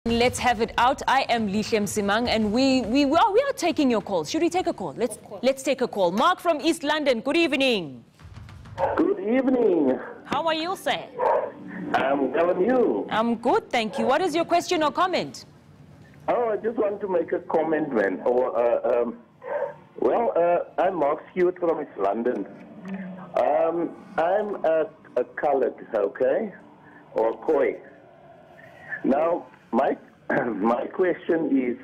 Let's have it out. I am Lihle Msimang, and we are taking your calls. Should we take a call? Let's take a call. Mark from East London. Good evening. Good evening. How are you, sir? I'm well, and you? I'm good, thank you. What is your question or comment? Oh, I just want to make a comment, man. I'm Mark Stewart from East London. I'm a colored, okay, or Khoi. Now, my question is,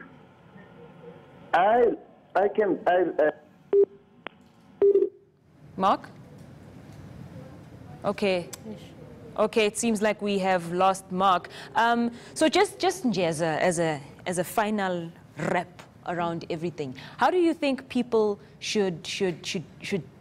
Mark? Okay. Okay, it seems like we have lost Mark. So just as a final wrap around everything, how do you think people should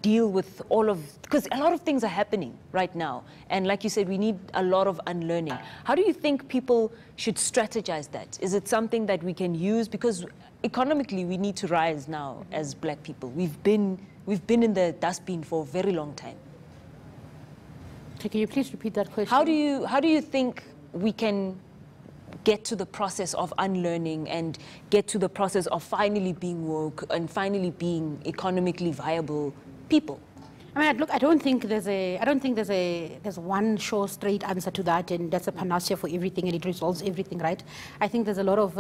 deal with all of, because a lot of things are happening right now, and like you said, we need a lot of unlearning. How do you think people should strategize that? Is it something that we can use? Because economically we need to rise now as black people. We've been in the dustbin for a very long time. Can you please repeat that question? How do you think we can get to the process of unlearning and get to the process of finally being woke and finally being economically viable people? I mean, look, I don't think there's one sure straight answer to that, and that's a panacea for everything, and it resolves everything, right? I think there's a lot of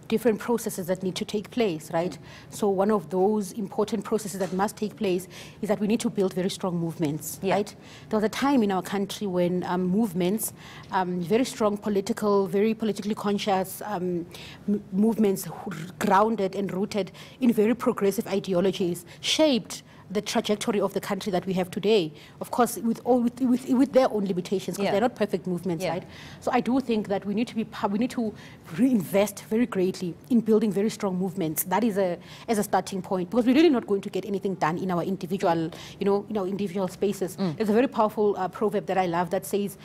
different processes that need to take place, right? So one of those important processes that must take place is that we need to build very strong movements, right? There was a time in our country when movements, very strong very politically conscious movements grounded and rooted in very progressive ideologies, shaped the trajectory of the country that we have today, of course, with their own limitations, because they're not perfect movements, right? So I do think that we need to reinvest very greatly in building very strong movements. That is as a starting point, because we're really not going to get anything done in our individual, individual spaces. There's a very powerful proverb that I love that says,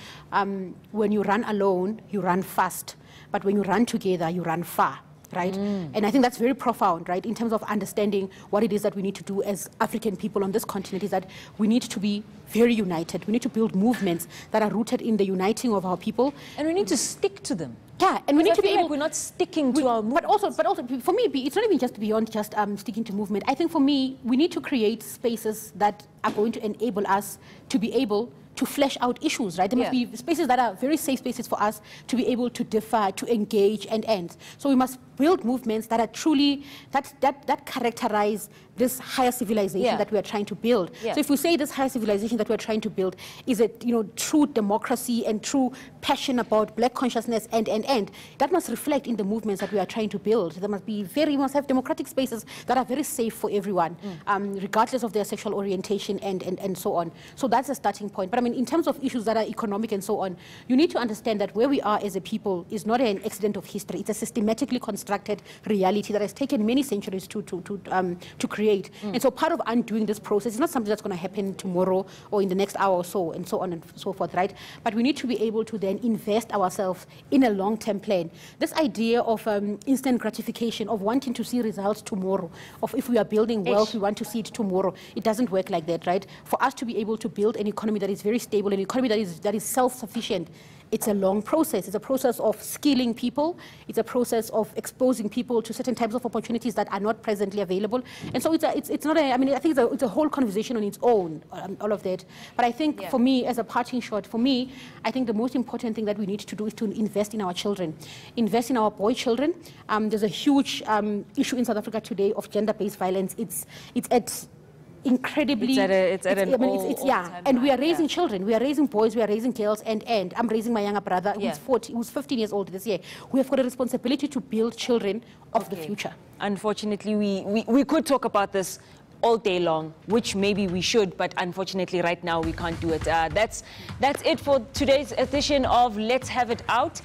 when you run alone, you run fast, but when you run together, you run far. Right? And I think that's very profound, right, in terms of understanding what it is that we need to do as African people on this continent, is that we need to be very united. We need to build movements that are rooted in the uniting of our people. And we need to stick to them. Yeah, and we need to be able... Like we're not sticking to our movement. But also, for me, it's not even just beyond just sticking to movement. I think for me, we need to create spaces that are going to enable us to be able to flesh out issues, right? There must be spaces that are very safe spaces for us to be able to differ, to engage and end. So we must build movements that are truly, that characterize this higher civilization that we are trying to build. So if we say this higher civilization that we're trying to build is a true democracy and true passion about black consciousness and, that must reflect in the movements that we are trying to build. There must be we must have democratic spaces that are very safe for everyone, regardless of their sexual orientation and so on. So that's a starting point. But I mean, in terms of issues that are economic and so on, you need to understand that where we are as a people is not an accident of history. It's a systematically constructed reality that has taken many centuries to create. And so part of undoing this process is not something that's going to happen tomorrow or in the next hour or so, and so on and so forth, right? But we need to be able to then invest ourselves in a long-term plan. This idea of instant gratification, of wanting to see results tomorrow, of if we are building wealth, we want to see it tomorrow. It doesn't work like that, right? For us to be able to build an economy that is very stable, an economy that is self-sufficient, it's a long process. It's a process of skilling people. It's a process of exposing people to certain types of opportunities that are not presently available. And so it's not a, I mean, I think it's a whole conversation on its own, all of that. But I think for me, as a parting shot, I think the most important thing that we need to do is to invest in our children, invest in our boy children. There's a huge issue in South Africa today of gender-based violence. It's at incredibly, and we are raising children, we are raising boys, we are raising girls, and I'm raising my younger brother who's 15 years old this year. We have got a responsibility to build children of the future. Unfortunately, we could talk about this all day long, which maybe we should, but unfortunately right now we can't do it. That's it for today's edition of Let's Have It Out.